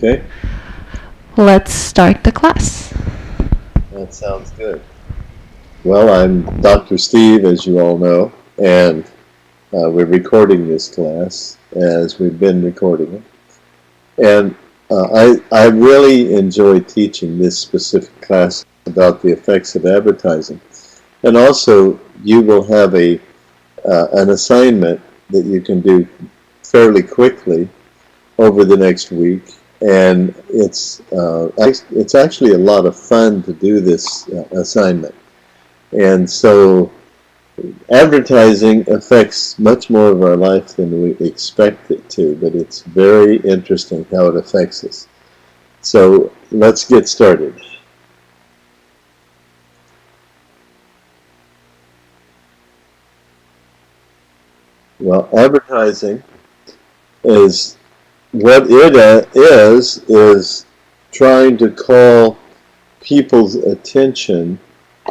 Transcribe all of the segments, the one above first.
Okay, Let's start the class. that sounds good. Well, I'm Dr. Steve, as you all know, and we're recording this class as we've been recording it. And I really enjoy teaching this specific class about the effects of advertising. And also, you will have an assignment that you can do fairly quickly over the next week, and it's actually a lot of fun to do this assignment. And so advertising affects much more of our life than we expect it to, but it's very interesting how it affects us. So let's get started. Well, advertising is what it is trying to call people's attention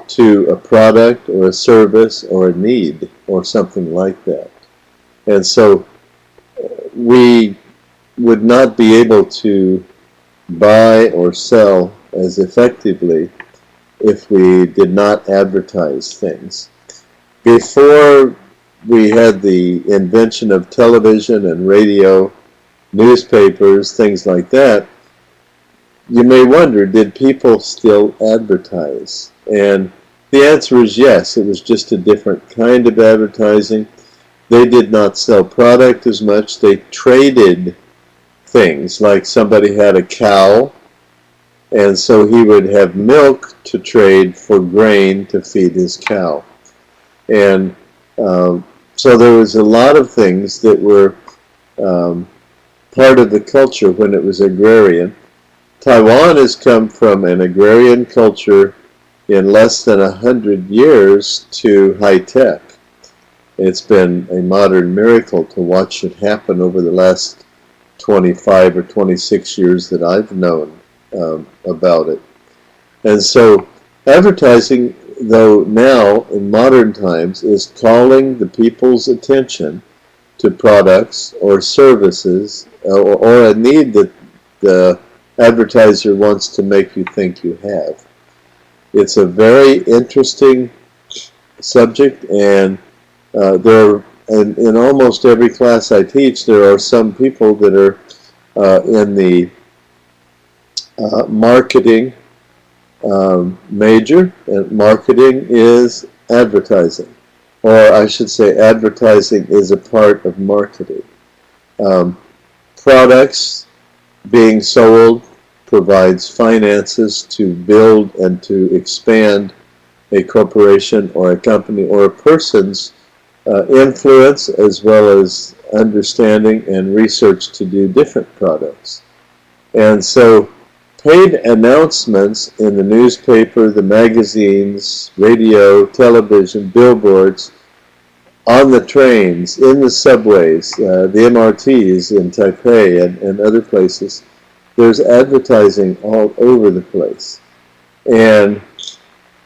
to a product or a service or a need or something like that. And so we would not be able to buy or sell as effectively if we did not advertise things. Before we had the invention of television and radio, newspapers, things like that, you may wonder, did people still advertise? And the answer is yes. It was just a different kind of advertising. They did not sell product as much. They traded things, like somebody had a cow, and so he would have milk to trade for grain to feed his cow. And so there was a lot of things that were part of the culture when it was agrarian. Taiwan has come from an agrarian culture in less than 100 years to high tech. It's been a modern miracle to watch it happen over the last 25 or 26 years that I've known about it. And so advertising, though now in modern times, is calling the people's attention to products or services or a need that the advertiser wants to make you think you have. It's a very interesting subject, and in almost every class I teach, there are some people that are in the marketing major, and marketing is advertising, or I should say advertising is a part of marketing. Products being sold provides finances to build and to expand a corporation or a company or a person's influence, as well as understanding and research to do different products. And so paid announcements in the newspaper, the magazines, radio, television, billboards, on the trains, in the subways, the MRTs in Taipei and other places, there's advertising all over the place. And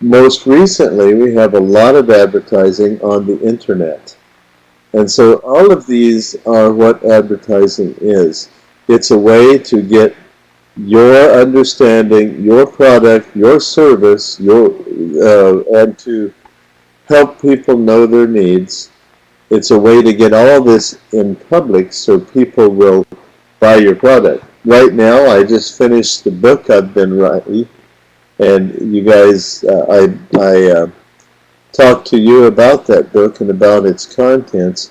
most recently, we have a lot of advertising on the internet. And so all of these are what advertising is. It's a way to get your understanding, your product, your service, and to help people know their needs. It's a way to get all this in public so people will buy your product. Right now, I just finished the book I've been writing, and you guys, I talked to you about that book and about its contents.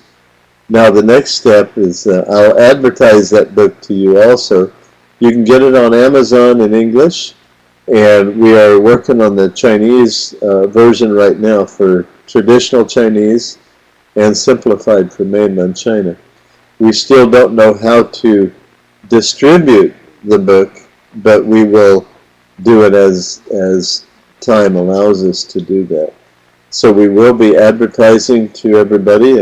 Now the next step is I'll advertise that book to you also. You can get it on Amazon in English, and we are working on the Chinese version right now for traditional Chinese and simplified for mainland China. We still don't know how to distribute the book, but we will do it as time allows us to do that. So we will be advertising to everybody,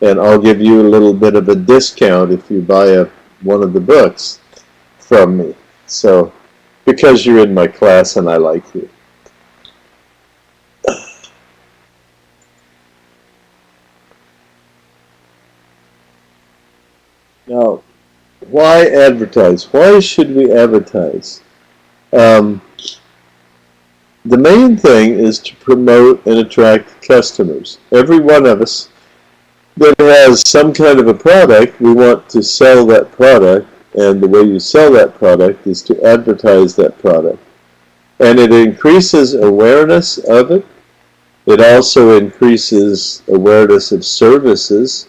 and I'll give you a little bit of a discount if you buy one of the books from me. So, because you're in my class and I like you. Now, why advertise? Why should we advertise? The main thing is to promote and attract customers. Every one of us that has some kind of a product, we want to sell that product, and the way you sell that product is to advertise that product. And it increases awareness of it. It also increases awareness of services,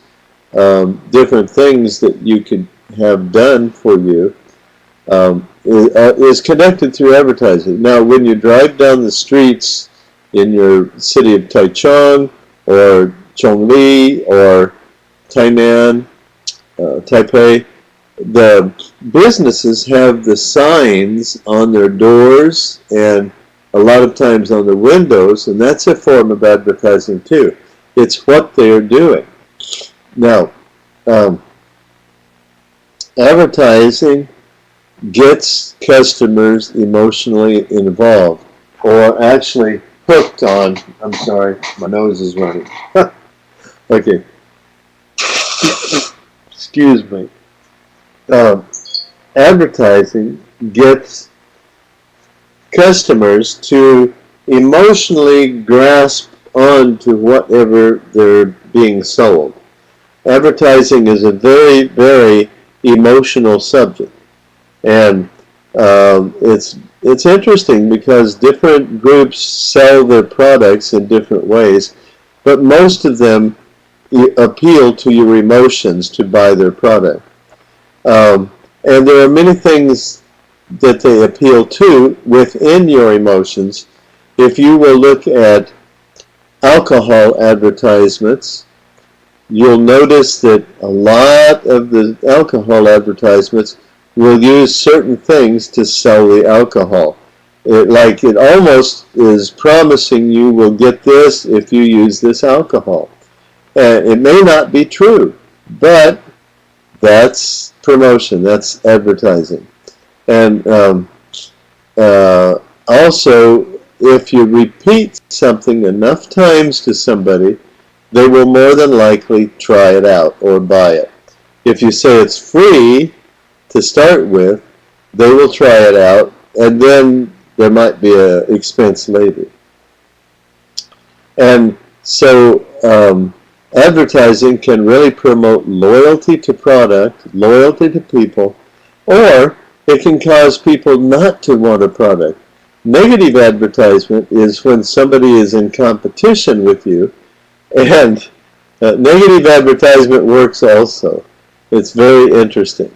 different things that you could have done for you, is connected through advertising. Now, when you drive down the streets in your city of Taichung or Chongli or Tainan, Taipei, the businesses have the signs on their doors and a lot of times on the windows, and that's a form of advertising too. It's what they are doing. Now, advertising gets customers emotionally involved, or actually hooked on. I'm sorry, my nose is running. Okay. Excuse me. Advertising gets customers to emotionally grasp onto whatever they're being sold. Advertising is a very, very emotional subject, and it's interesting because different groups sell their products in different ways, but most of them appeal to your emotions to buy their product. And there are many things that they appeal to within your emotions. If you will look at alcohol advertisements, you'll notice that a lot of the alcohol advertisements will use certain things to sell the alcohol. It almost is promising you will get this if you use this alcohol. And it may not be true, but that's promotion, that's advertising. And also, if you repeat something enough times to somebody, they will more than likely try it out or buy it. If you say it's free to start with, they will try it out, and then there might be an expense later. And so advertising can really promote loyalty to product, loyalty to people, or it can cause people not to want a product. Negative advertisement is when somebody is in competition with you, and negative advertisement works also. It's very interesting.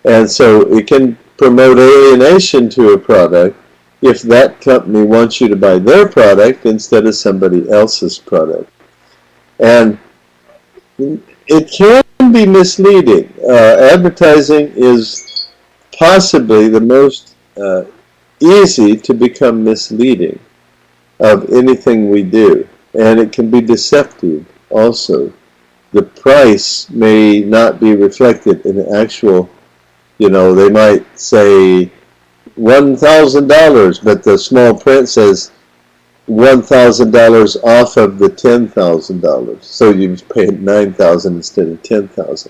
And so it can promote alienation to a product if that company wants you to buy their product instead of somebody else's product. And it can be misleading. Advertising is possibly the most easy to become misleading of anything we do. And it can be deceptive also. The price may not be reflected in the actual, they might say $1,000, but the small print says $1,000 off of the $10,000. So you pay $9,000 instead of $10,000.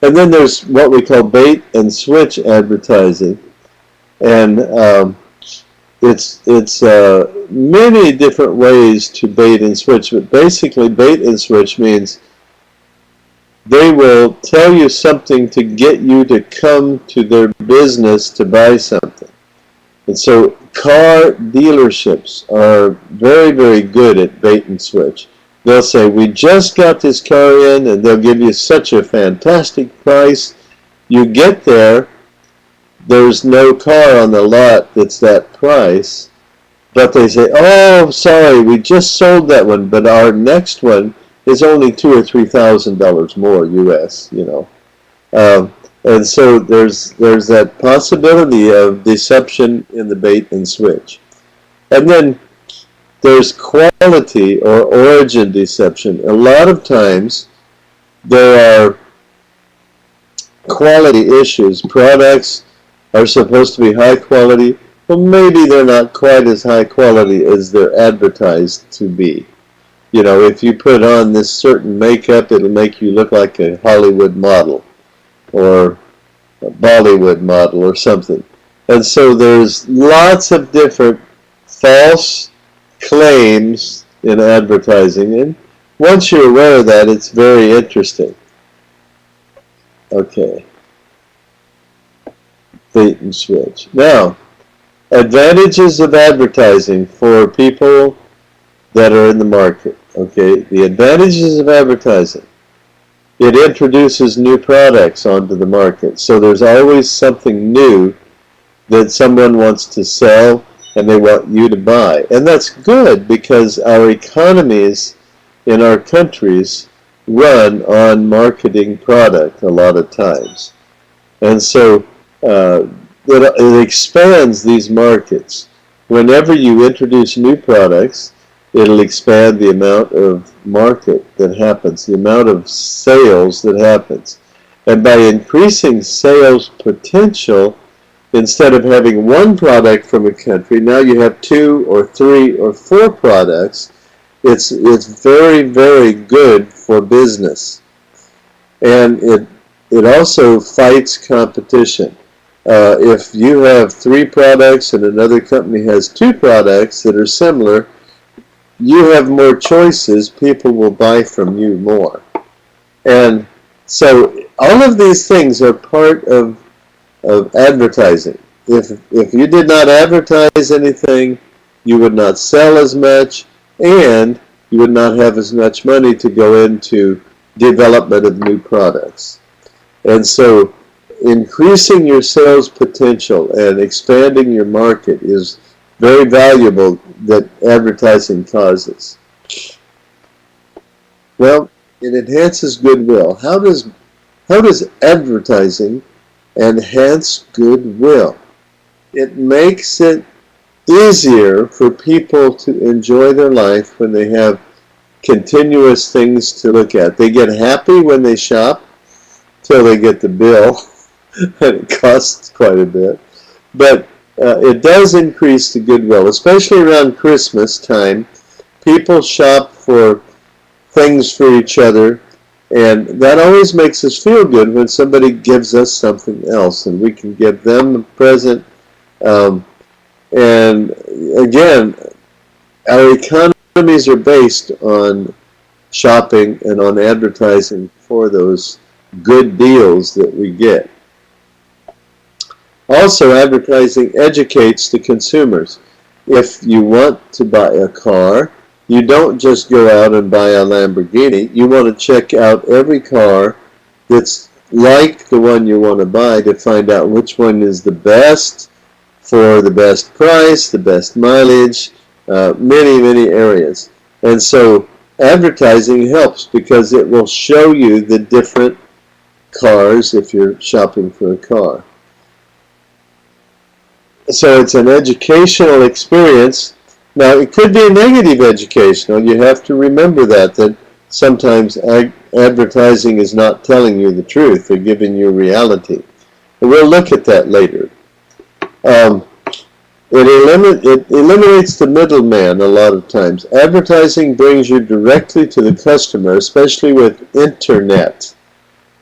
And then there's what we call bait and switch advertising. And it's many different ways to bait and switch, but basically bait and switch means they will tell you something to get you to come to their business to buy something. And so car dealerships are very, very good at bait and switch. They'll say, we just got this car in, and they'll give you such a fantastic price. You get there, there's no car on the lot that's that price, but they say, oh, sorry, we just sold that one, but our next one is only $2,000 or $3,000 more U.S., and so there's that possibility of deception in the bait and switch. And then there's quality or origin deception. A lot of times there are quality issues. Products are supposed to be high quality. Well, maybe they're not quite as high quality as they're advertised to be. If you put on this certain makeup, it'll make you look like a Hollywood model. Or Bollywood model or something. And so there's lots of different false claims in advertising, and once you're aware of that, it's very interesting. Okay. Bait and switch. Now, advantages of advertising for people that are in the market. Okay, the advantages of advertising. It introduces new products onto the market. So there's always something new that someone wants to sell and they want you to buy. And that's good because our economies in our countries run on marketing product a lot of times. And so it expands these markets. Whenever you introduce new products, it'll expand the amount of market that happens, the amount of sales that happens. And by increasing sales potential, instead of having one product from a country, now you have 2 or 3 or 4 products. It's very, very good for business. And it also fights competition. If you have 3 products and another company has 2 products that are similar, you have more choices, people will buy from you more. And so all of these things are part of advertising. If you did not advertise anything, you would not sell as much, and you would not have as much money to go into development of new products. And so increasing your sales potential and expanding your market is very valuable that advertising causes. Well, it enhances goodwill. How does advertising enhance goodwill? It makes it easier for people to enjoy their life when they have continuous things to look at. They get happy when they shop till they get the bill, and it costs quite a bit. But it does increase the goodwill, especially around Christmas time. People shop for things for each other, and that always makes us feel good when somebody gives us something else, and we can give them a present. And again, our economies are based on shopping and on advertising for those good deals that we get. Also, advertising educates the consumers. If you want to buy a car, you don't just go out and buy a Lamborghini. You want to check out every car that's like the one you want to buy to find out which one is the best for the best price, the best mileage, many, many areas. And so advertising helps because it will show you the different cars if you're shopping for a car. So it's an educational experience. Now, it could be a negative educational. You have to remember that sometimes advertising is not telling you the truth. They're giving you reality. And we'll look at that later. It eliminates the middleman a lot of times. Advertising brings you directly to the customer, especially with internet.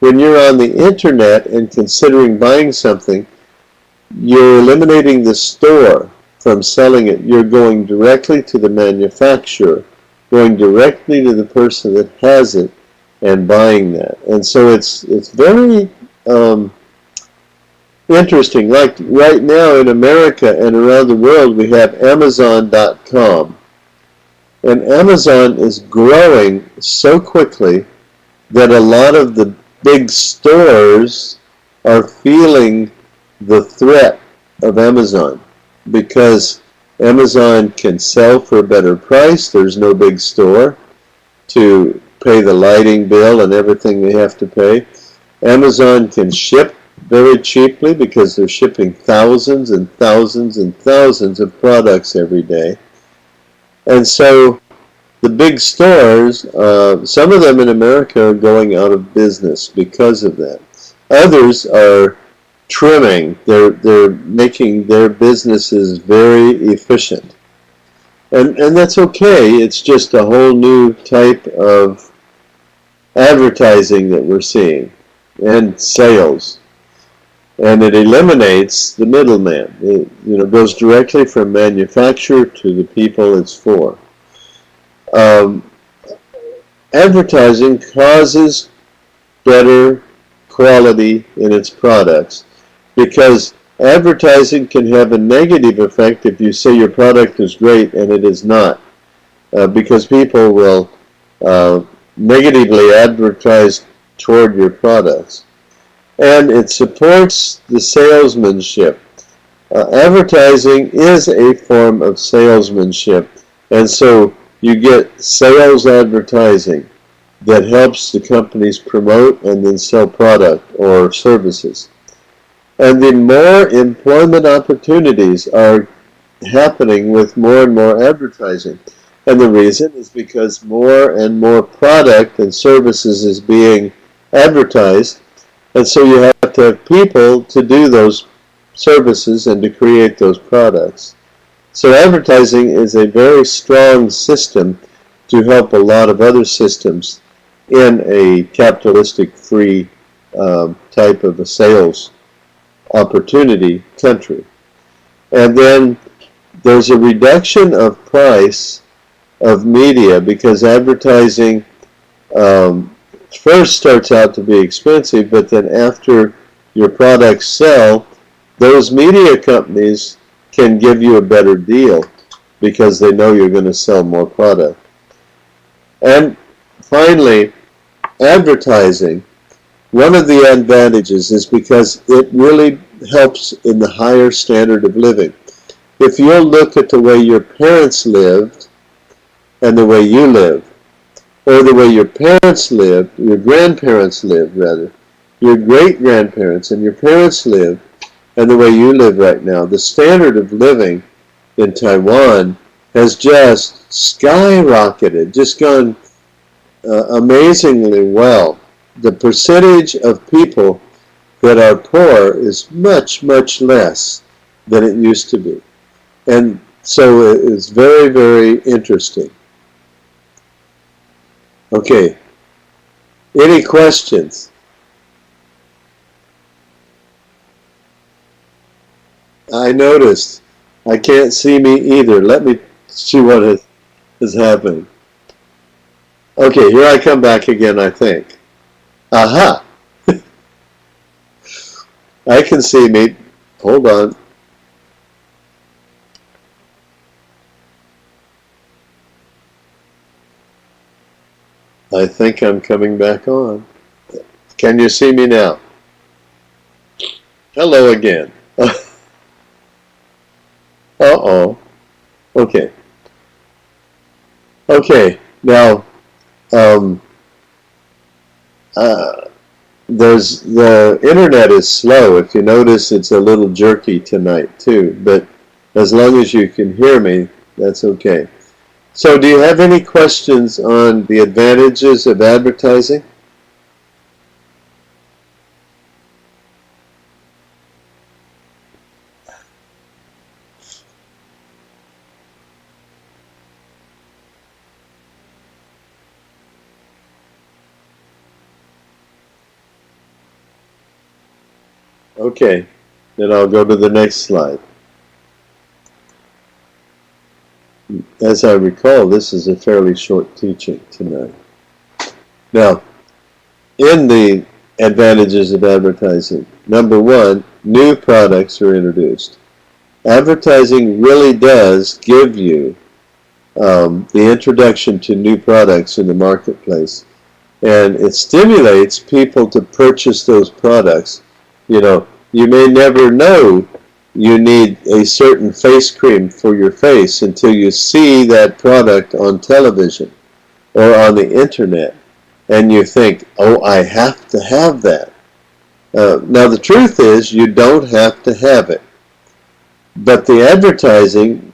When you're on the internet and considering buying something, you're eliminating the store from selling it. You're going directly to the manufacturer, going directly to the person that has it and buying that. And so it's very interesting. Like right now in America and around the world, we have Amazon.com. And Amazon is growing so quickly that a lot of the big stores are feeling the threat of Amazon because Amazon can sell for a better price. There's no big store to pay the lighting bill and everything they have to pay. Amazon can ship very cheaply because they're shipping thousands and thousands and thousands of products every day. And so the big stores, some of them in America are going out of business because of that. Others are trimming. They're making their businesses very efficient. And that's okay. It's just a whole new type of advertising that we're seeing and sales. and it eliminates the middleman. It goes directly from manufacturer to the people it's for. Advertising causes better quality in its products, because advertising can have a negative effect if you say your product is great and it is not, because people will negatively advertise toward your products. And it supports the salesmanship. Advertising is a form of salesmanship, and so you get sales advertising that helps the companies promote and then sell product or services. And the more employment opportunities are happening with more and more advertising. And the reason is because more and more product and services is being advertised, and so you have to have people to do those services and to create those products. So advertising is a very strong system to help a lot of other systems in a capitalistic free type of a sales opportunity country. And then there's a reduction of price of media, because advertising first starts out to be expensive, but then after your products sell, those media companies can give you a better deal because they know you're going to sell more product. And finally, advertising, one of the advantages is because it really helps in the higher standard of living. If you'll look at the way your parents lived and the way you live, or the way your parents lived, your grandparents lived rather, your great-grandparents and your parents lived, and the way you live right now, the standard of living in Taiwan has just skyrocketed, just gone amazingly well. The percentage of people that are poor is much, much less than it used to be. And so it's very, very interesting. Okay, any questions? I noticed. I can't see me either. Let me see what is happening. Okay, here I come back again, I think. Aha! I can see me. Hold on. I think I'm coming back on. Can you see me now? Hello again. Uh-oh. Okay. Okay, now, the internet is slow. If you notice, it's a little jerky tonight too, but as long as you can hear me, that's okay. So do you have any questions on the advantages of advertising? Okay, then I'll go to the next slide. As I recall, this is a fairly short teaching tonight. Now, in the advantages of advertising, number one, new products are introduced. Advertising really does give you the introduction to new products in the marketplace, and it stimulates people to purchase those products. You know, you may never know you need a certain face cream for your face until you see that product on television or on the internet, and you think, oh, I have to have that. Now the truth is, you don't have to have it, but the advertising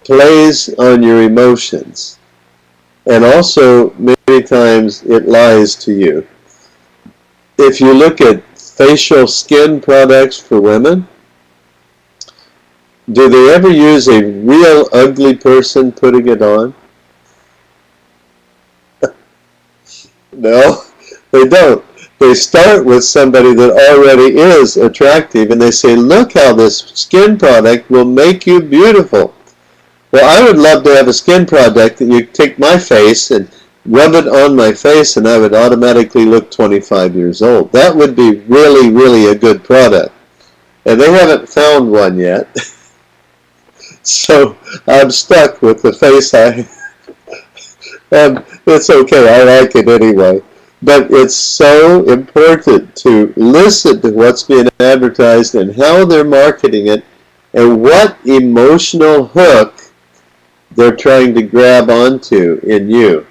plays on your emotions, and also many times it lies to you. If you look at facial skin products for women, do they ever use a real ugly person putting it on? No, they don't. they start with somebody that already is attractive, and they say, look how this skin product will make you beautiful. Well, I would love to have a skin product that you take my face and rub it on my face, and I would automatically look 25 years old. That would be really, really a good product. And they haven't found one yet. So I'm stuck with the face I and it's okay, I like it anyway. But it's so important to listen to what's being advertised and how they're marketing it and what emotional hook they're trying to grab onto in you.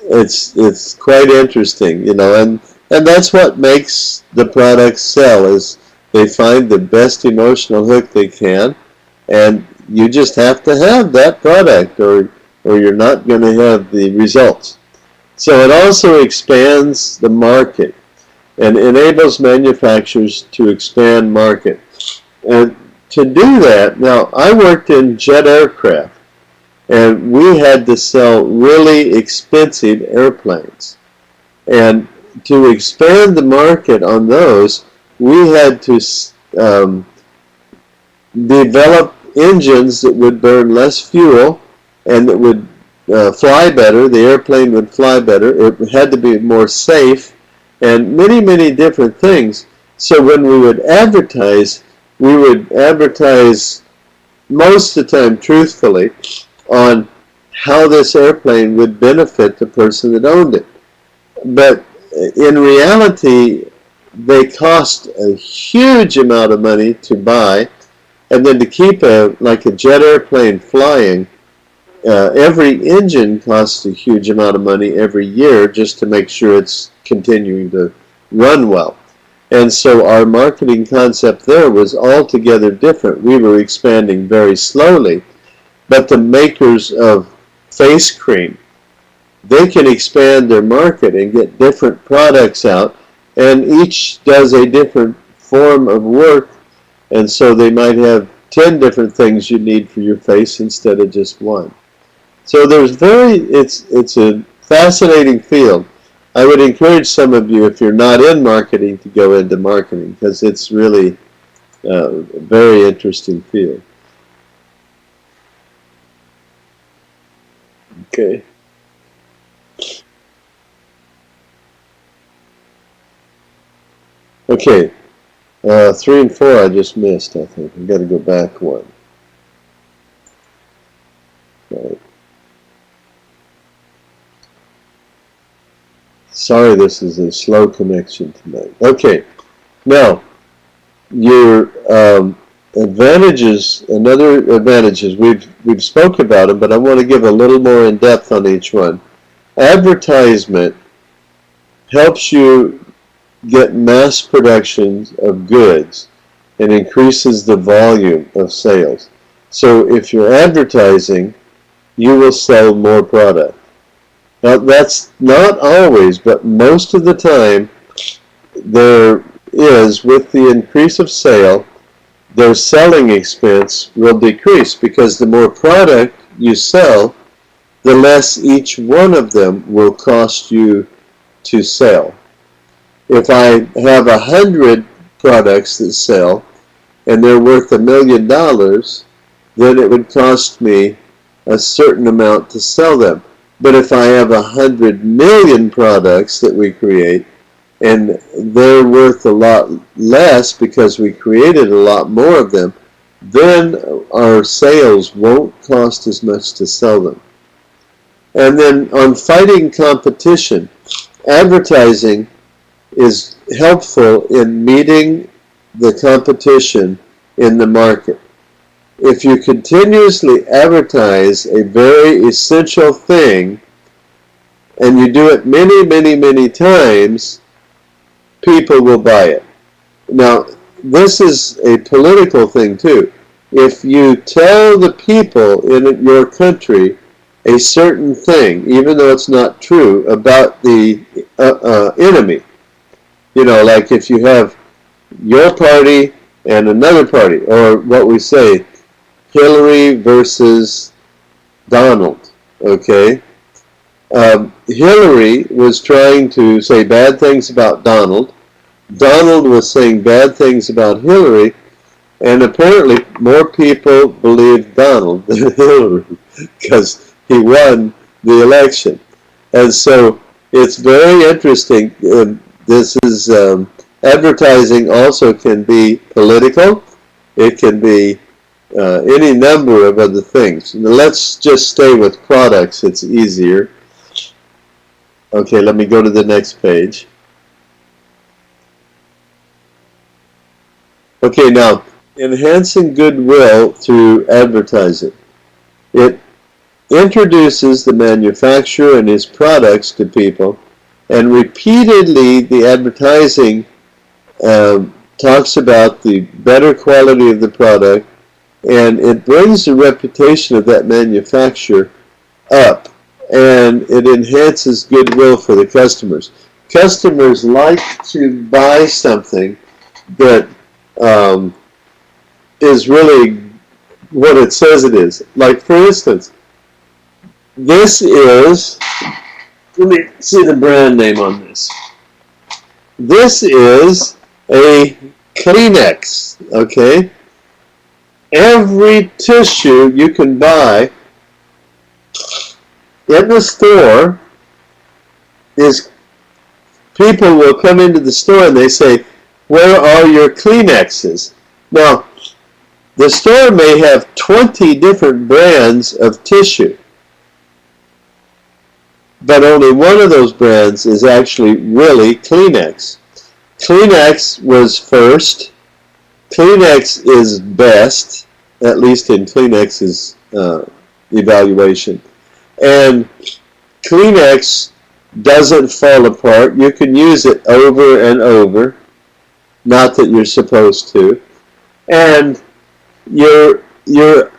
It's quite interesting, you know, and that's what makes the products sell, is they find the best emotional hook they can, and you just have to have that product, or you're not going to have the results. So it also expands the market and enables manufacturers to expand market. And to do that, now I worked in jet aircraft, and we had to sell really expensive airplanes. And to expand the market on those, we had to develop engines that would burn less fuel and that would fly better. The airplane would fly better. It had to be more safe, and many, many different things. So when we would advertise most of the time truthfully on how this airplane would benefit the person that owned it. But in reality, they cost a huge amount of money to buy, and then to keep like a jet airplane flying, every engine costs a huge amount of money every year just to make sure it's continuing to run well. And so our marketing concept there was altogether different. We were expanding very slowly, but the makers of face cream, they can expand their market and get different products out, and each does a different form of work, and so they might have 10 different things you need for your face instead of just one. So it's a fascinating field. I would encourage some of you, if you're not in marketing, to go into marketing, because it's really a very interesting field. Okay. Okay, 3 and 4 I just missed, I think. I've got to go back one. Right. Sorry, this is a slow connection tonight. Okay, now, your advantages, another advantages, we've spoke about them, but I want to give a little more in depth on each one. Advertisement helps you get mass production of goods and increases the volume of sales. So if you're advertising, you will sell more product. Now that's not always, but most of the time there is, with the increase of sale, their selling expense will decrease, because the more product you sell, the less each one of them will cost you to sell. If I have 100 products that sell and they're worth $1 million, then it would cost me a certain amount to sell them. But if I have 100 million products that we create and they're worth a lot less because we created a lot more of them, then our sales won't cost as much to sell them. And then on fighting competition, advertising is helpful in meeting the competition in the market. If you continuously advertise a very essential thing and you do it many, many, many times, people will buy it. Now, this is a political thing too. If you tell the people in your country a certain thing, even though it's not true, about the enemy, you know, like if you have your party and another party, or what we say, Hillary versus Donald, okay? Hillary was trying to say bad things about Donald. Donald was saying bad things about Hillary, and apparently more people believed Donald than Hillary because he won the election. And so it's very interesting. This is advertising also can be political. It can be any number of other things. Now let's just stay with products. It's easier. Okay, let me go to the next page. Okay, now, enhancing goodwill through advertising. It introduces the manufacturer and his products to people, and repeatedly the advertising talks about the better quality of the product, and it brings the reputation of that manufacturer up, and it enhances goodwill for the customers. Customers like to buy something that is really what it says it is. Like, for instance, this is, let me see the brand name on this. This is a Kleenex, okay? Every tissue you can buy in the store is, people will come into the store and they say, where are your Kleenexes? Now, the store may have 20 different brands of tissue, but only one of those brands is actually really Kleenex. Kleenex was first. Kleenex is best, at least in Kleenex's evaluation. And Kleenex doesn't fall apart. You can use it over and over. Not that you're supposed to. And your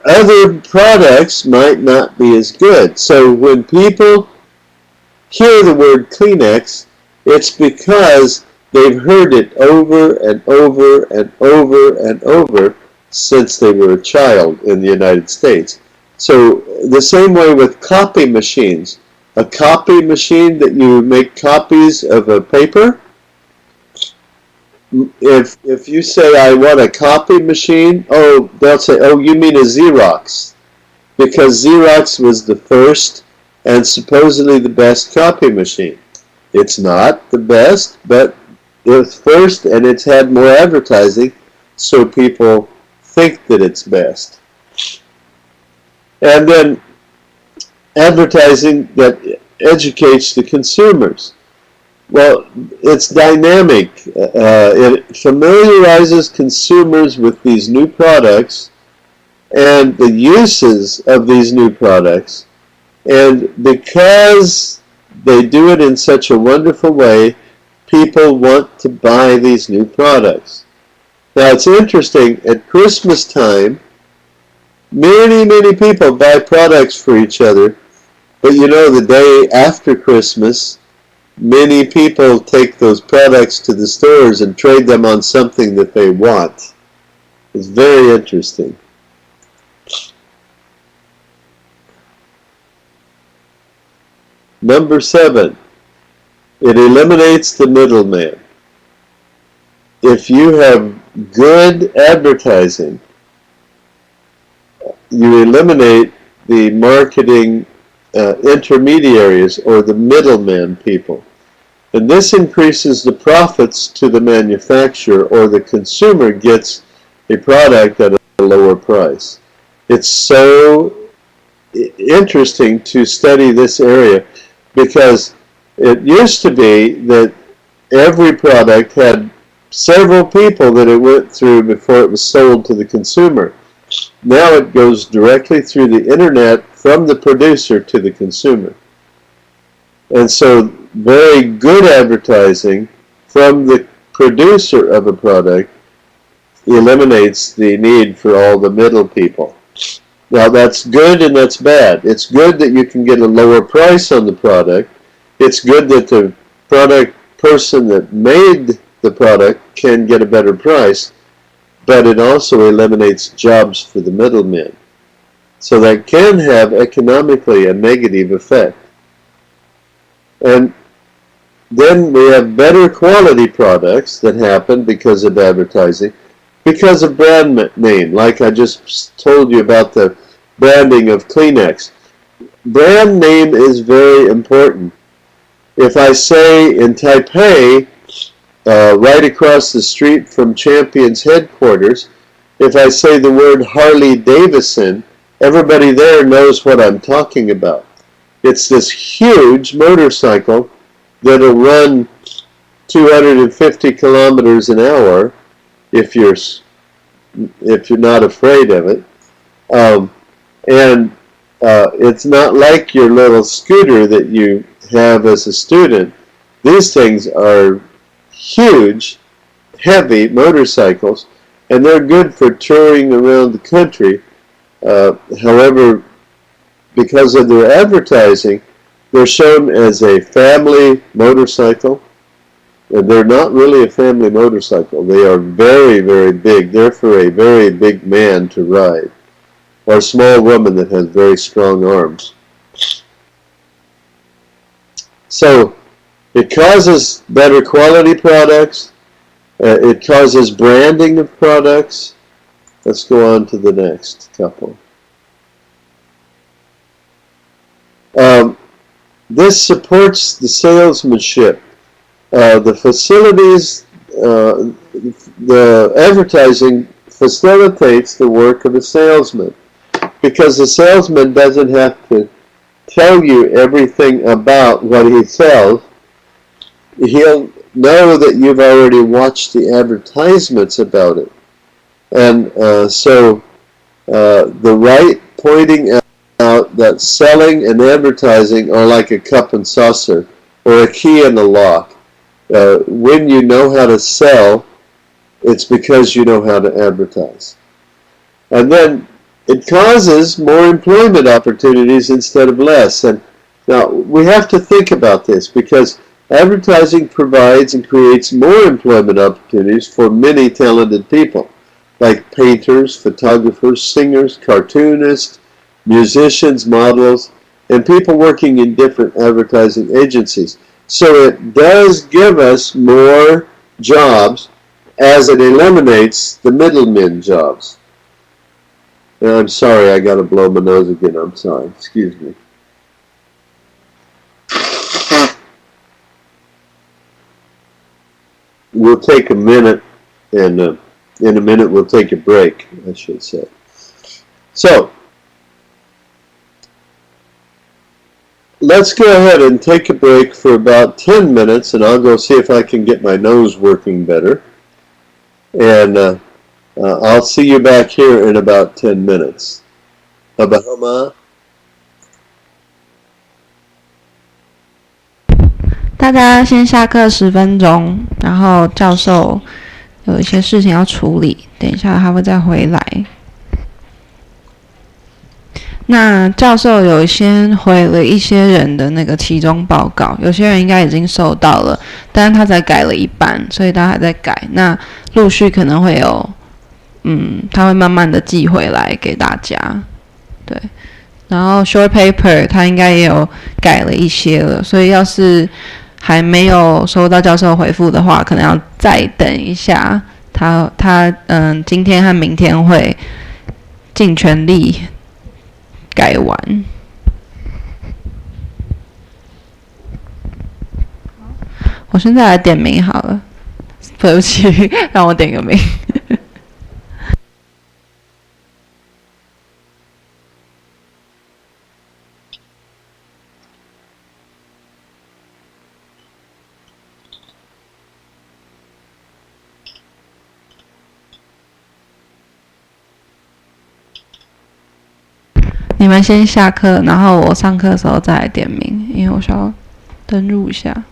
other products might not be as good. So when people hear the word Kleenex, it's because they've heard it over and over and over and over since they were a child in the United States. So the same way with copy machines. A copy machine that you make copies of a paper, if you say, I want a copy machine, oh, they'll say, oh, you mean a Xerox. Because Xerox was the first and supposedly the best copy machine. It's not the best, but it's first and it's had more advertising, so people think that it's best. And then advertising that educates the consumers. Well, it's dynamic. It familiarizes consumers with these new products and the uses of these new products. And because they do it in such a wonderful way, people want to buy these new products. Now, it's interesting, at Christmas time, many people buy products for each other, but you know, the day after Christmas, many people take those products to the stores and trade them on something that they want. It's very interesting. Number 7, it eliminates the middleman. If you have good advertising, you eliminate the marketing intermediaries or the middleman people. And this increases the profits to the manufacturer, or the consumer gets a product at a lower price. It's so interesting to study this area, because it used to be that every product had several people that it went through before it was sold to the consumer. Now it goes directly through the internet from the producer to the consumer. And so very good advertising from the producer of a product eliminates the need for all the middle people. Now that's good and that's bad. It's good that you can get a lower price on the product. It's good that the product person that made the product can get a better price, but it also eliminates jobs for the middlemen. So that can have economically a negative effect. And then we have better quality products that happen because of advertising, because of brand name, like I just told you about the branding of Kleenex. Brand name is very important. If I say in Taipei, right across the street from Champion's headquarters, if I say the word Harley Davidson, everybody there knows what I'm talking about. It's this huge motorcycle that'll run 250 kilometers an hour if you're not afraid of it, and it's not like your little scooter that you have as a student. These things are huge, heavy motorcycles, and they're good for touring around the country. However, because of their advertising, they're shown as a family motorcycle. They're not really a family motorcycle. They are very, very big. They're for a very big man to ride, or a small woman that has very strong arms. So it causes better quality products. It causes branding of products. Let's go on to the next couple. This supports the salesmanship. The facilities, the advertising facilitates the work of a salesman, because the salesman doesn't have to tell you everything about what he sells. He'll know that you've already watched the advertisements about it. And so the right pointing out that selling and advertising are like a cup and saucer or a key in the lock. When you know how to sell, it's because you know how to advertise. And then it causes more employment opportunities instead of less. And now we have to think about this, because advertising provides and creates more employment opportunities for many talented people, like painters, photographers, singers, cartoonists, musicians, models, and people working in different advertising agencies. So it does give us more jobs, as it eliminates the middlemen jobs. And I'm sorry, I got to blow my nose again. I'm sorry. Excuse me. We'll take a minute, and in a minute we'll take a break, I should say. So, let's go ahead and take a break for about 10 minutes, and I'll go see if I can get my nose working better. And I'll see you back here in about 10 minutes. Abahama. 大家先下课10分钟，然后教授有一些事情要处理，等一下他会再回来。那教授有先回了一些人的那个期中报告，有些人应该已经收到了，但是他才改了一半，所以他还在改。那陆续可能会有，他会慢慢的寄回来给大家，对。然后 short paper 他应该也有改了一些了，所以要是还没有收到教授回复的话，可能要再等一下。他今天和明天会尽全力改完。我现在来点名好了，对不起，让我点个名。你们先下课，然后我上课的时候再来点名，因为我需要登入一下。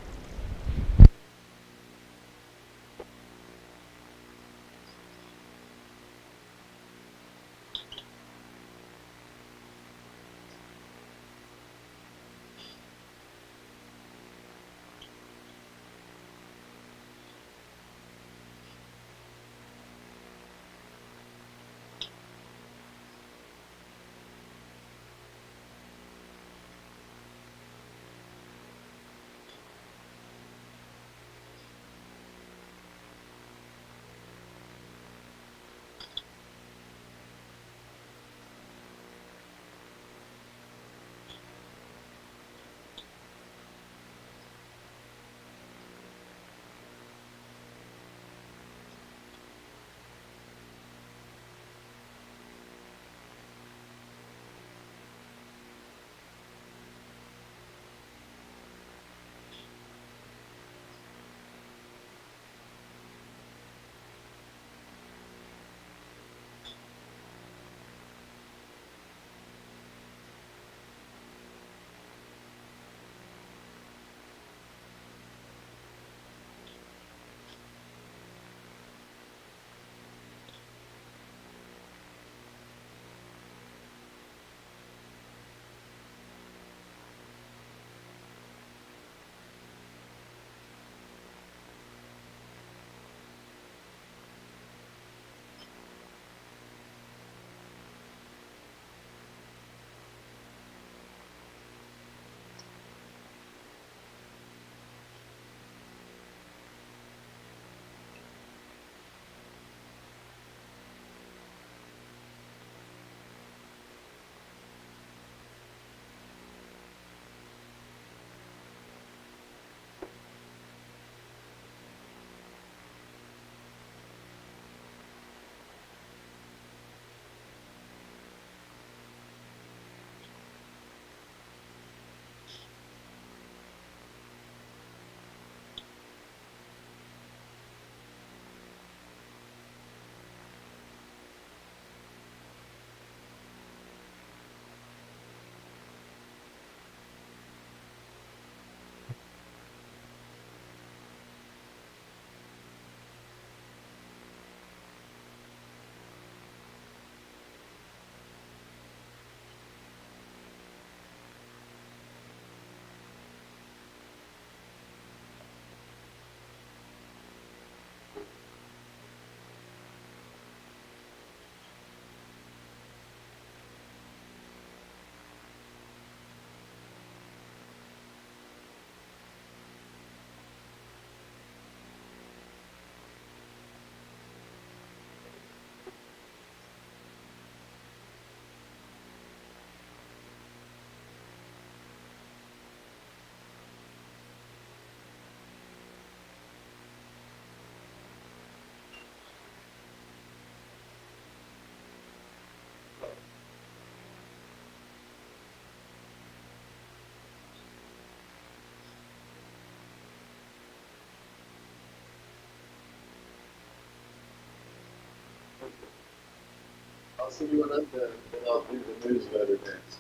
I'll see you when I'm done, and I'll do the newsletter next.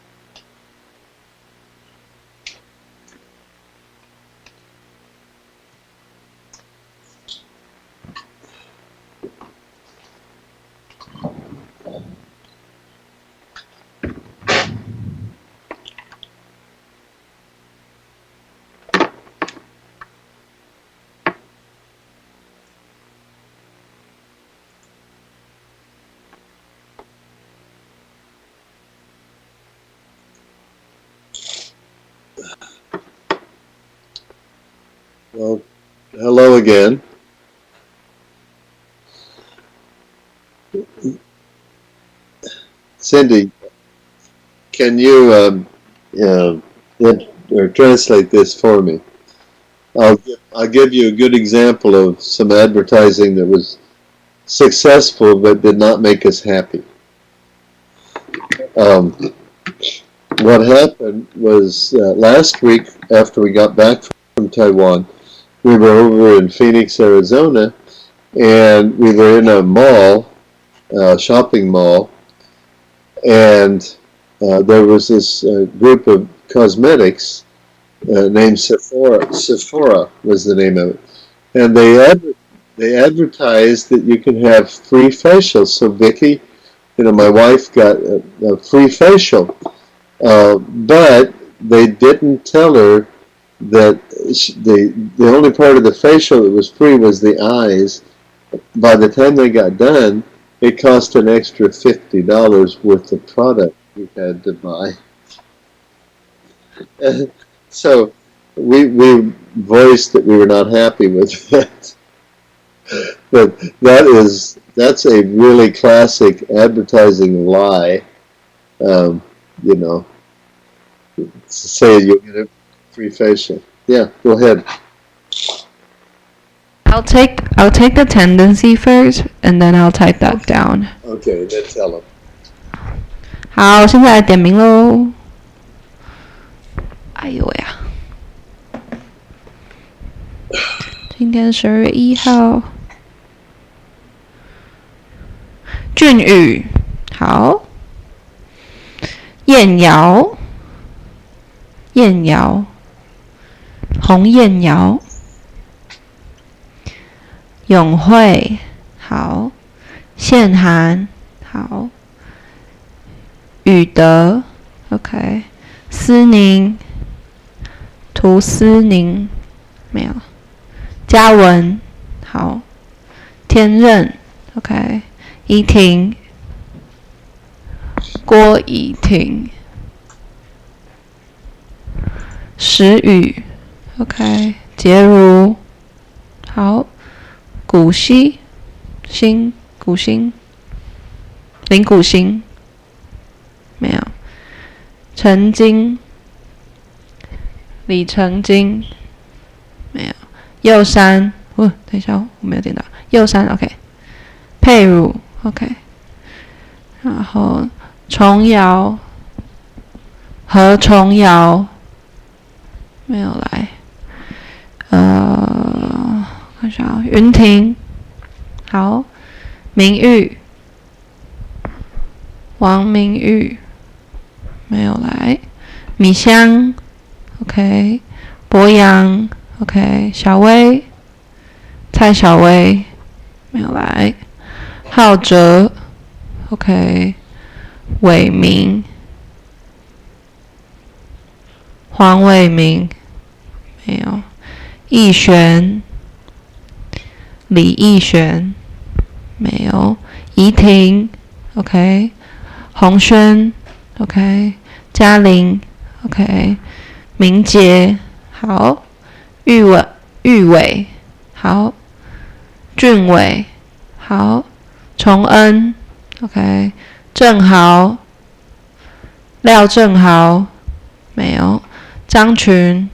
Well, hello again. Cindy, can you translate this for me? I'll give you a good example of some advertising that was successful but did not make us happy. What happened was last week after we got back from Taiwan, we were over in Phoenix, Arizona, and we were in a mall, shopping mall, and there was this group of cosmetics named Sephora. Sephora was the name of it, and they advertised that you can have free facials. So Vicky, my wife got a free facial, but they didn't tell her that the only part of the facial that was free was the eyes. By the time they got done, it cost an extra $50 worth of product we had to buy. So we voiced that we were not happy with that. But that's a really classic advertising lie. Say you'll get a free facial. Yeah, go ahead. I'll take the tendency first, and then I'll type that down. Okay, then tell them. 好，现在来点名喽。哎呦呀，今天12月1号。俊宇，好。燕瑶，燕瑶，洪燕瑶。永慧，好。宪涵，好。宇德 ，OK。思宁，涂思宁，没有。嘉文，好。天任 ，OK。怡婷，郭怡婷。石宇 ，OK。洁如，好。古希，古欣，林古欣，没有。陈金，李成金，没有。右山，等一下，我没有点到。右山 ，OK。佩乳 ，OK。然后重瑶，何重瑶，没有来。看一下啊，云婷，好。明玉，王明玉，没有来。米香 ，OK。博洋 ，OK。小薇，蔡小薇，没有来。浩哲 ，OK。伟明，黄伟明，没有。逸璇，李逸璇，没有。怡婷 ，OK。洪轩 ，OK。嘉玲 ，OK。明杰，好。玉伟，好。俊伟，好。崇恩 ，OK。郑豪，廖正豪，没有。张群，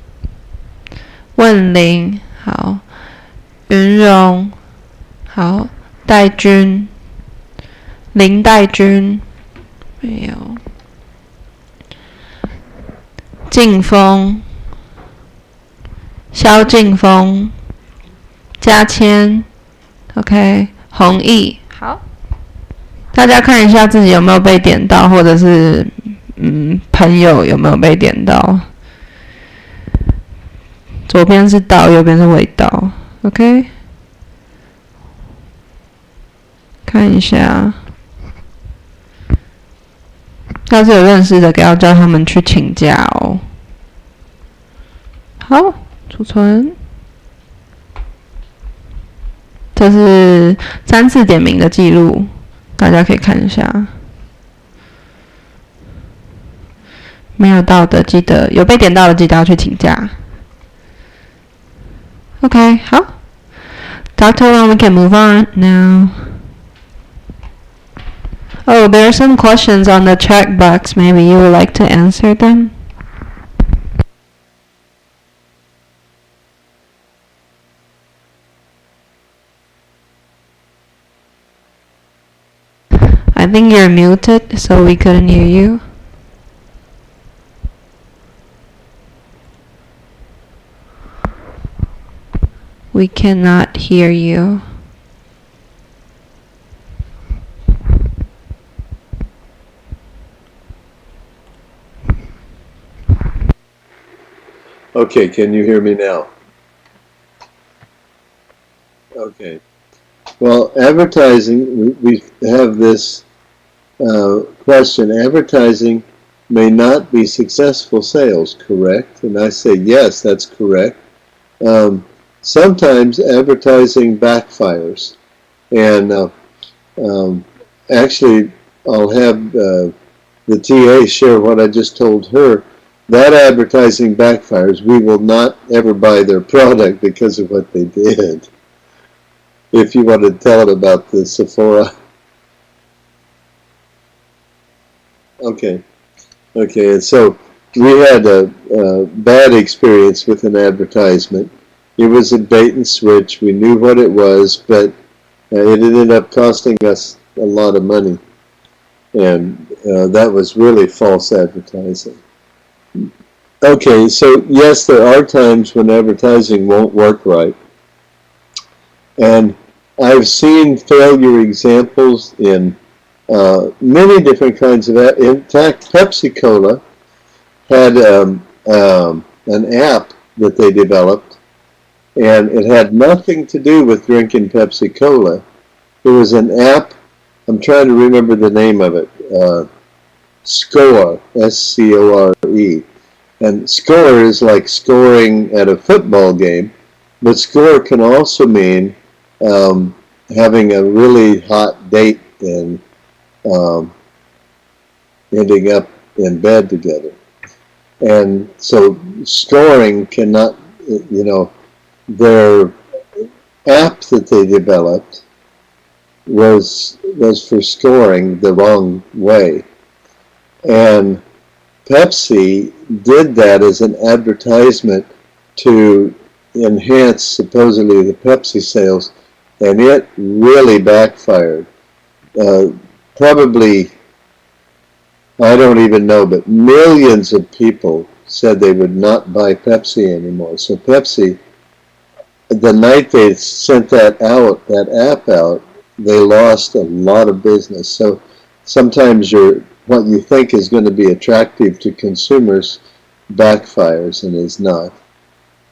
问玲，好。云荣，好。戴君，林戴君，没有。劲峰，萧劲峰，嘉谦 ，OK。弘毅，好。大家看一下自己有没有被点到，或者是朋友有没有被点到。左边是到，右边是未到 ，OK？ 看一下，要是有认识的，要叫他们去请假哦。好，储存。这是3次点名的记录，大家可以看一下。没有到的记得，有被点到的记得要去请假。OK， 好。Dr. Wang, we can move on now. Oh, there are some questions on the chat box. Maybe you would like to answer them? I think you're muted, so we couldn't hear you. We cannot hear you. Okay, can you hear me now? Okay. Well, advertising, we have this question. Advertising may not be successful sales, correct? And I say, yes, that's correct. Sometimes advertising backfires. And actually, I'll have the TA share what I just told her. That advertising backfires. We will not ever buy their product because of what they did. If you want to tell it about the Sephora. Okay. Okay, and so we had a bad experience with an advertisement. It was a bait and switch. We knew what it was, but it ended up costing us a lot of money. And that was really false advertising. Okay, so yes, there are times when advertising won't work right. And I've seen failure examples in many different kinds of, in fact, Pepsi-Cola had an app that they developed, and it had nothing to do with drinking Pepsi-Cola. It was an app, I'm trying to remember the name of it, Score, S-C-O-R-E. And score is like scoring at a football game, but score can also mean having a really hot date and ending up in bed together. And so scoring cannot, you know, their app that they developed was for scoring the wrong way. And Pepsi did that as an advertisement to enhance supposedly the Pepsi sales, and it really backfired. Probably, I don't even know, but millions of people said they would not buy Pepsi anymore. So Pepsi, the night they sent that out, that app out, they lost a lot of business. So sometimes what you think is going to be attractive to consumers backfires and is not.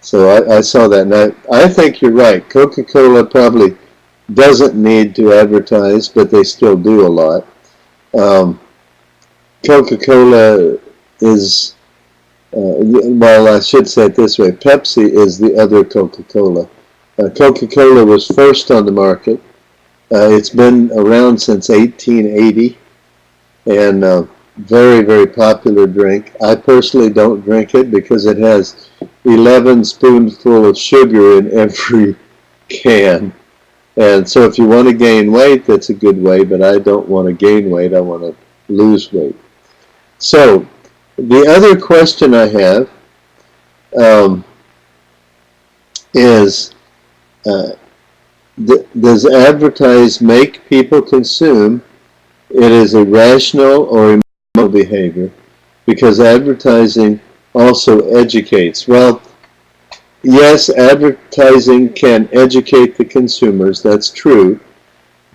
So I saw that, and I think you're right. Coca-Cola probably doesn't need to advertise, but they still do a lot. Coca-Cola is, well, I should say it this way, Pepsi is the other Coca-Cola. Coca-Cola was first on the market. It's been around since 1880, and very, very popular drink. I personally don't drink it because it has 11 spoonfuls of sugar in every can. And so if you want to gain weight, that's a good way, but I don't want to gain weight, I want to lose weight. So the other question I have is, does advertise make people consume? It is irrational or emotional behavior, because advertising also educates. Well, yes, advertising can educate the consumers, that's true,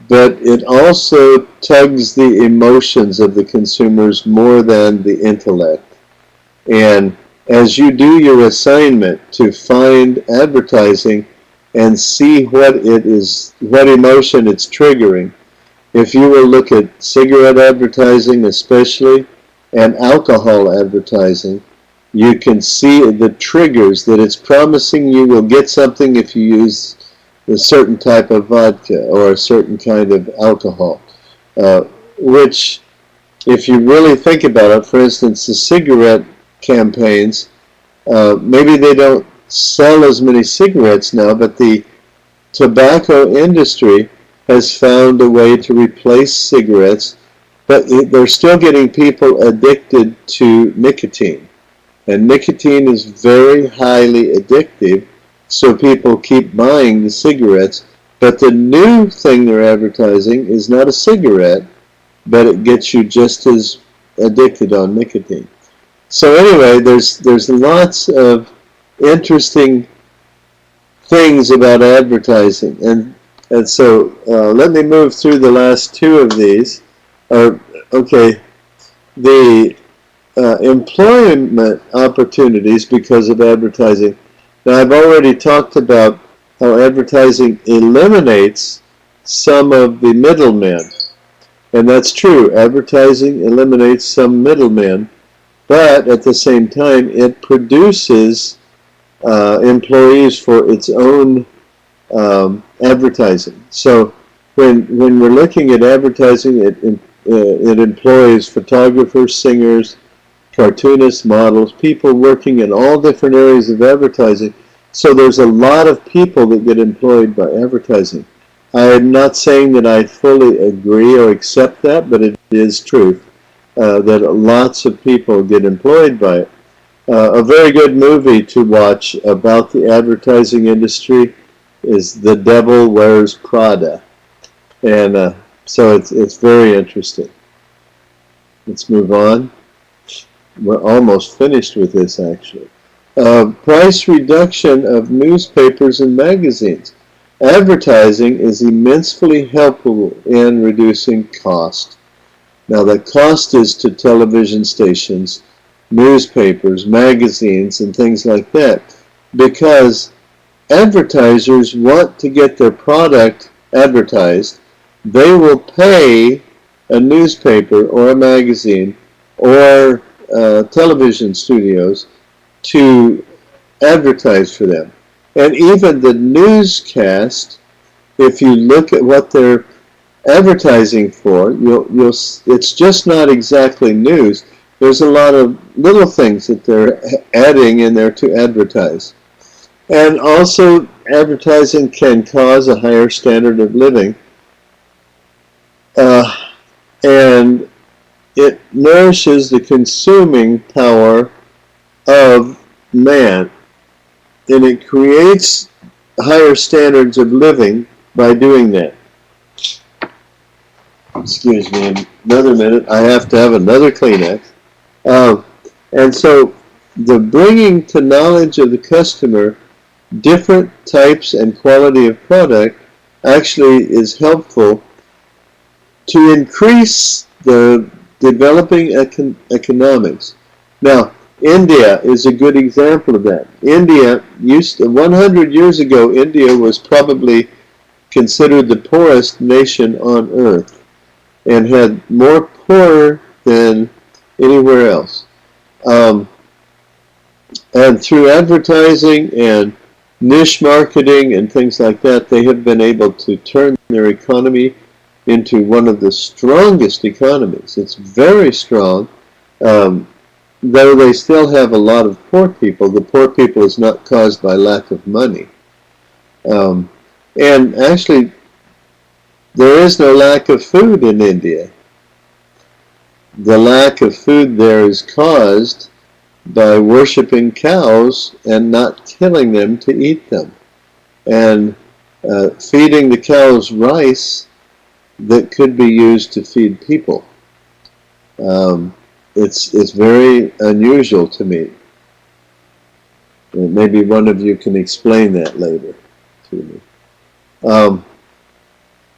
but it also tugs the emotions of the consumers more than the intellect. And as you do your assignment to find advertising and see what emotion it's triggering, if you will look at cigarette advertising especially, and alcohol advertising, you can see the triggers that it's promising you will get something if you use a certain type of vodka or a certain kind of alcohol, which, if you really think about it, for instance, the cigarette campaigns, maybe they don't sell as many cigarettes now, but the tobacco industry has found a way to replace cigarettes, but they're still getting people addicted to nicotine. And nicotine is very highly addictive, so people keep buying the cigarettes. But the new thing they're advertising is not a cigarette, but it gets you just as addicted on nicotine. So anyway, there's lots of interesting things about advertising, and so let me move through the last two of these. Okay, the employment opportunities because of advertising. Now, I've already talked about how advertising eliminates some of the middlemen, and that's true. Advertising eliminates some middlemen, but at the same time, it produces employees for its own advertising. So when we're looking at advertising, it employs photographers, singers, cartoonists, models, people working in all different areas of advertising. So there's a lot of people that get employed by advertising. I am not saying that I fully agree or accept that, but it is truth that lots of people get employed by it. A very good movie to watch about the advertising industry is The Devil Wears Prada. And so it's very interesting. Let's move on. We're almost finished with this, actually. Price reduction of newspapers and magazines. Advertising is immensely helpful in reducing cost. Now, the cost is to television stations, newspapers, magazines, and things like that, because advertisers want to get their product advertised. They will pay a newspaper or a magazine or television studios to advertise for them. And even the newscast, if you look at what they're advertising for, it's just not exactly news. There's a lot of little things that they're adding in there to advertise. And also, advertising can cause a higher standard of living. And it nourishes the consuming power of man. And it creates higher standards of living by doing that. Excuse me, another minute. I have to have another Kleenex. And so the bringing to knowledge of the customer different types and quality of product actually is helpful to increase the developing economics. Now, India is a good example of that. India 100 years ago, India was probably considered the poorest nation on earth and had more poor than anywhere else. And through advertising and niche marketing and things like that, they have been able to turn their economy into one of the strongest economies. It's very strong, though they still have a lot of poor people. The poor people is not caused by lack of money. And actually, there is no lack of food in India. The lack of food there is caused by worshiping cows and not killing them to eat them, and feeding the cows rice that could be used to feed people. It's very unusual to me. And maybe one of you can explain that later to me.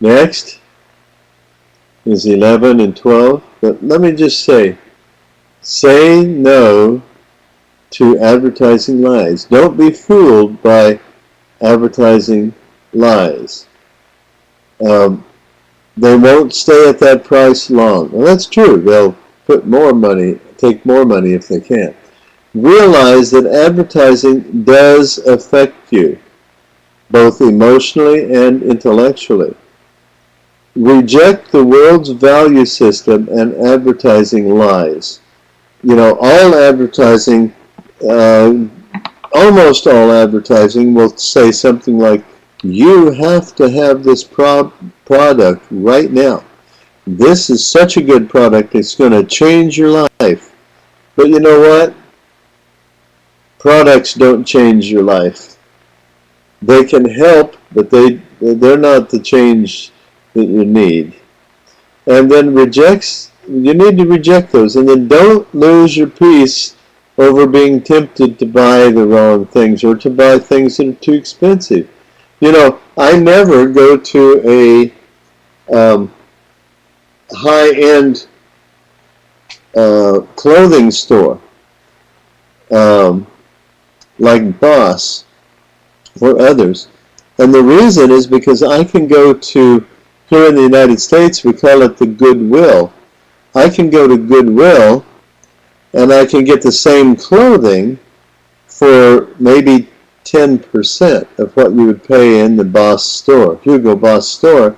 Next, is 11 and 12. But let me just say no to advertising lies. Don't be fooled by advertising lies. They won't stay at that price long. And that's true. They'll put more money, take more money if they can. Realize that advertising does affect you, both emotionally and intellectually. Reject the world's value system and advertising lies. You know, all advertising, almost all advertising will say something like, you have to have this product right now. This is such a good product, it's going to change your life. But you know what? Products don't change your life. They can help, but they're not the change that you need. And then you need to reject those. And then don't lose your peace over being tempted to buy the wrong things or to buy things that are too expensive. You know, I never go to a high-end clothing store like Boss or others. And the reason is because I can go to, here in the United States, we call it the Goodwill. I can go to Goodwill and I can get the same clothing for maybe 10% of what you would pay in the Boss store, Hugo Boss store.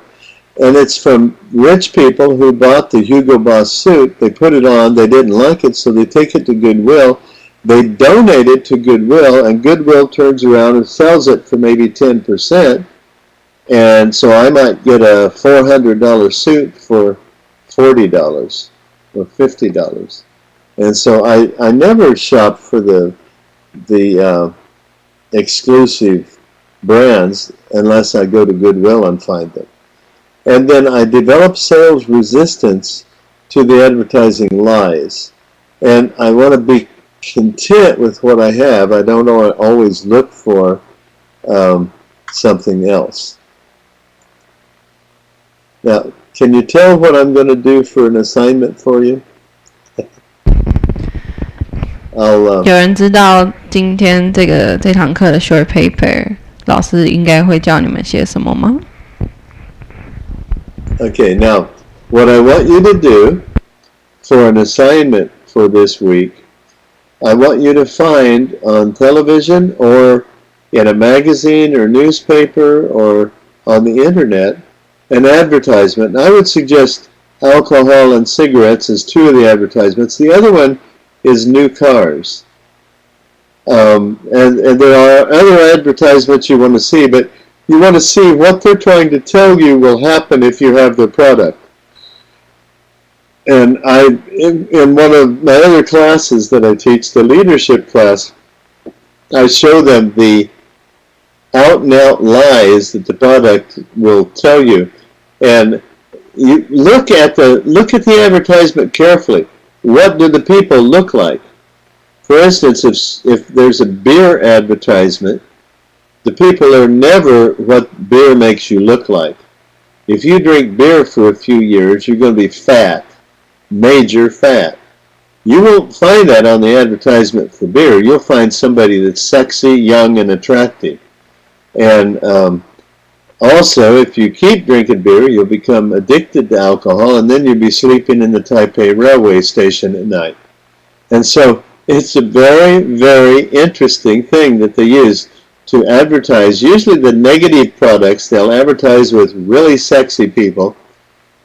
And it's from rich people who bought the Hugo Boss suit. They put it on, they didn't like it, so they take it to Goodwill. They donate it to Goodwill, and Goodwill turns around and sells it for maybe 10%. And so I might get a $400 suit for $40 or $50. And so I never shop for the exclusive brands unless I go to Goodwill and find them. And then I develop sales resistance to the advertising lies. And I want to be content with what I have. I don't always look for something else. Now, can you tell what I'm going to do for an assignment for you? 有人知道今天这堂课的 short paper 老师应该会教你们写什么吗？ Okay, now, what I want you to do for an assignment for this week, I want you to find on television or in a magazine or newspaper or on the internet an advertisement. And I would suggest alcohol and cigarettes as two of the advertisements. The other one is new cars. And there are other advertisements you want to see, but you want to see what they're trying to tell you will happen if you have their product. And in one of my other classes that I teach, the leadership class, I show them the out-and-out lies that the product will tell you. And you look at the advertisement carefully. What do the people look like? For instance, if there's a beer advertisement, the people are never what beer makes you look like. If you drink beer for a few years, you're going to be fat, major fat. You won't find that on the advertisement for beer. You'll find somebody that's sexy, young, and attractive. And also, if you keep drinking beer, you'll become addicted to alcohol, and then you'll be sleeping in the Taipei railway station at night. And so it's a very, very interesting thing that they use to advertise. Usually the negative products, they'll advertise with really sexy people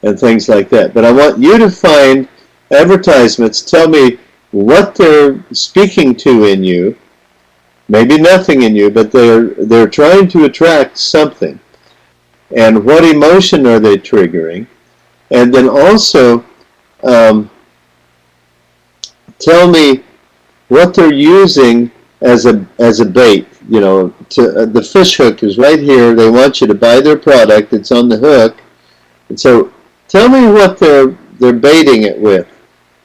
and things like that. But I want you to find advertisements, tell me what they're speaking to in you, maybe nothing in you, but they're trying to attract something. And what emotion are they triggering? And then also tell me what they're using as a bait. You know, the fish hook is right here. They want you to buy their product. It's on the hook. And so tell me what they're baiting it with.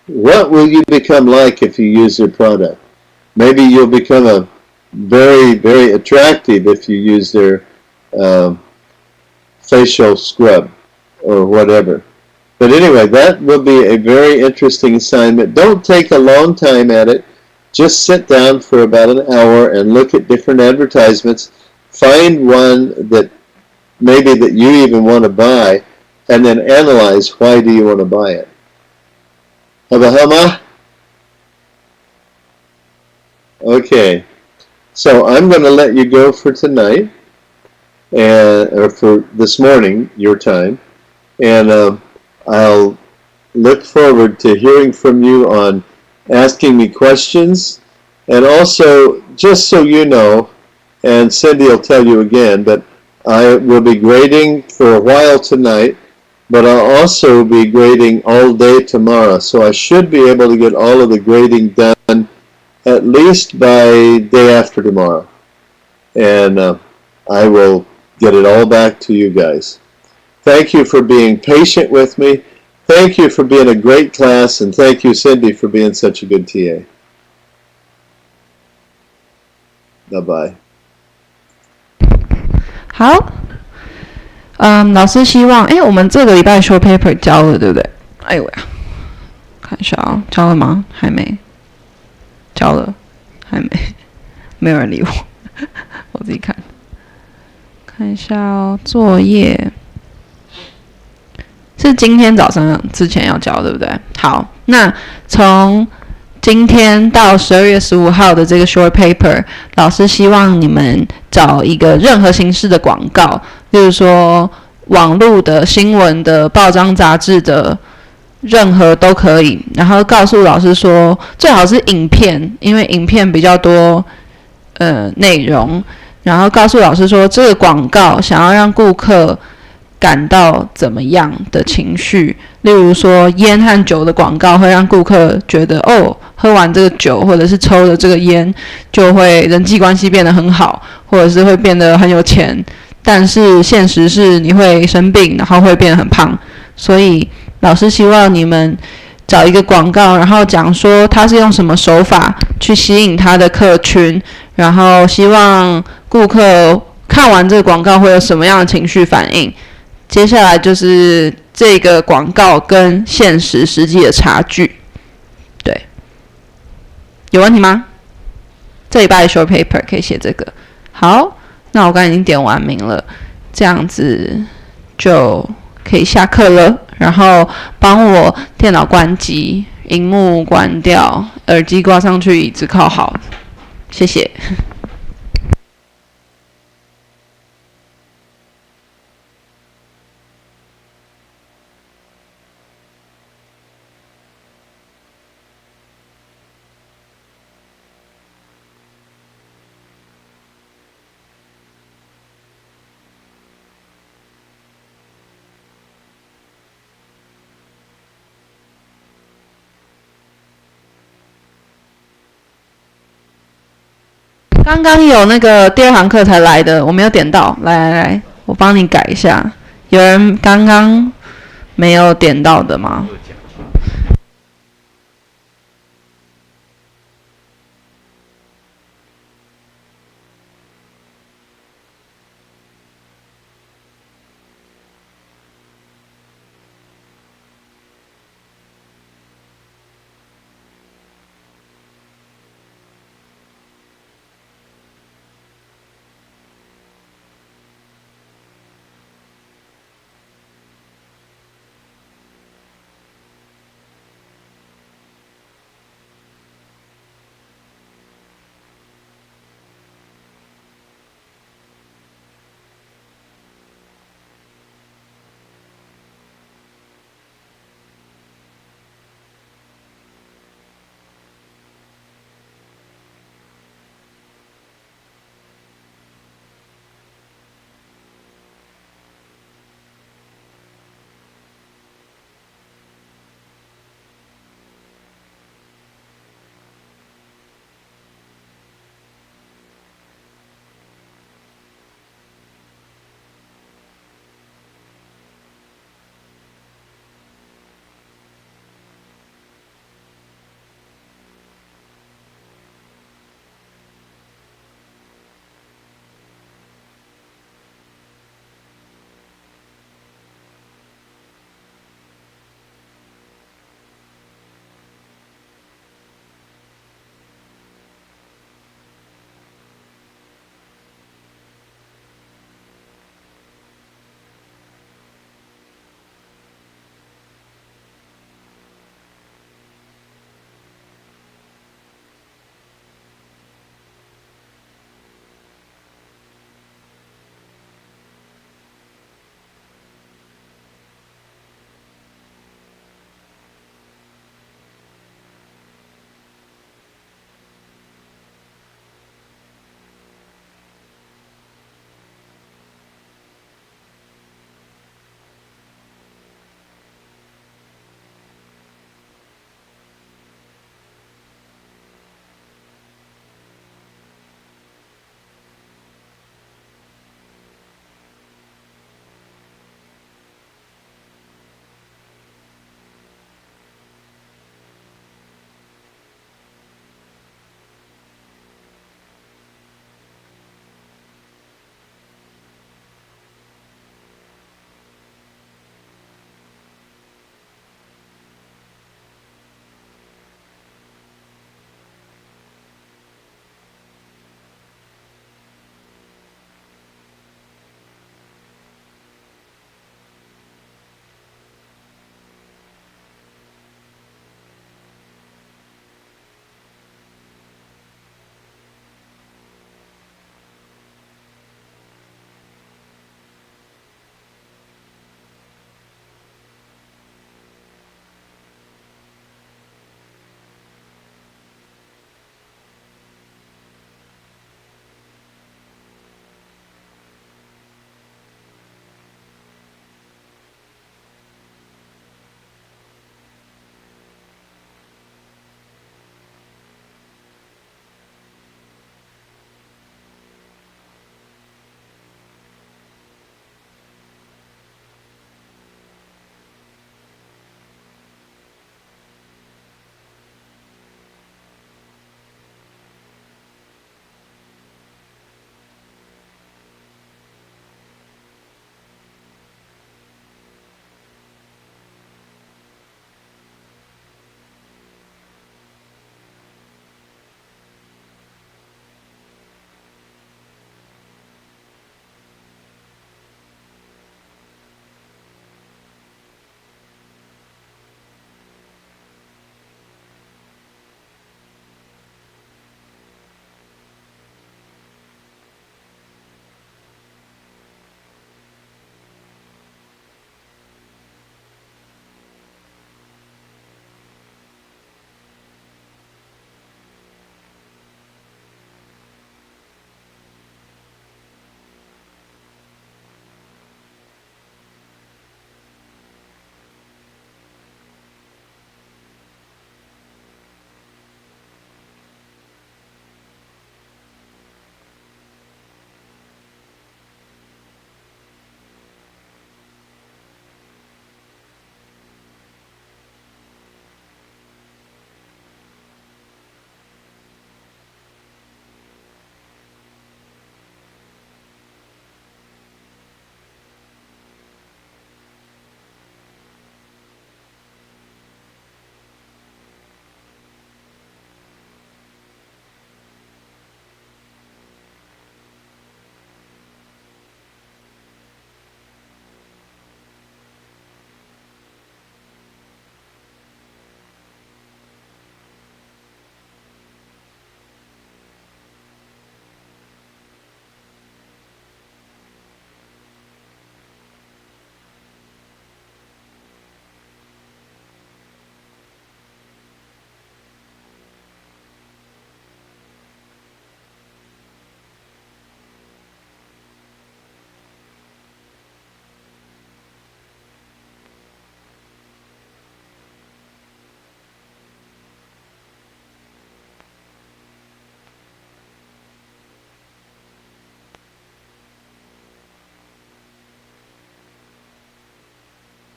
What will you become like if you use their product? Maybe you'll become a very, very attractive if you use their facial scrub or whatever. But anyway, that will be a very interesting assignment. Don't take a long time at it. Just sit down for about an hour and look at different advertisements. Find one that maybe that you even want to buy, and then analyze why do you want to buy it. Habahama? Okay. So I'm going to let you go for tonight, or for this morning, your time, and I'll look forward to hearing from you on asking me questions, and also, just so you know, and Cindy will tell you again, but I will be grading for a while tonight, but I'll also be grading all day tomorrow, so I should be able to get all of the grading done at least by day after tomorrow, and I will get it all back to you guys. Thank you for being patient with me. Thank you for being a great class, and thank you, Cindy, for being such a good TA. Bye-bye. 好，老师希望，我们这个礼拜 short paper 交了，对不对？哎呦呀，看一下啊，交了吗？还没，交了，还没，没有人理我，我自己看，看一下哦，作业是今天早上之前要交，对不对？好，那从今天到12月15号的这个 short paper， 老师希望你们找一个任何形式的广告，例如说网络的、新闻的、报章杂志的，任何都可以。然后告诉老师说，最好是影片，因为影片比较多内容。然后告诉老师说，这个广告想要让顾客感到怎么样的情绪？例如说，烟和酒的广告会让顾客觉得，喝完这个酒或者是抽了这个烟，就会人际关系变得很好，或者是会变得很有钱。但是现实是你会生病，然后会变得很胖。所以老师希望你们找一个广告，然后讲说他是用什么手法去吸引他的客群，然后希望顾客看完这个广告会有什么样的情绪反应。接下来就是这个广告跟现实实际的差距。对，有问题吗？这礼拜的 short paper 可以写这个。好，那我刚才已经点完名了，这样子就可以下课了。然后帮我电脑关机，荧幕关掉，耳机挂上去，椅子靠好，谢谢。刚刚有那个第2堂课才来的，我没有点到，来，我帮你改一下。有人刚刚没有点到的吗？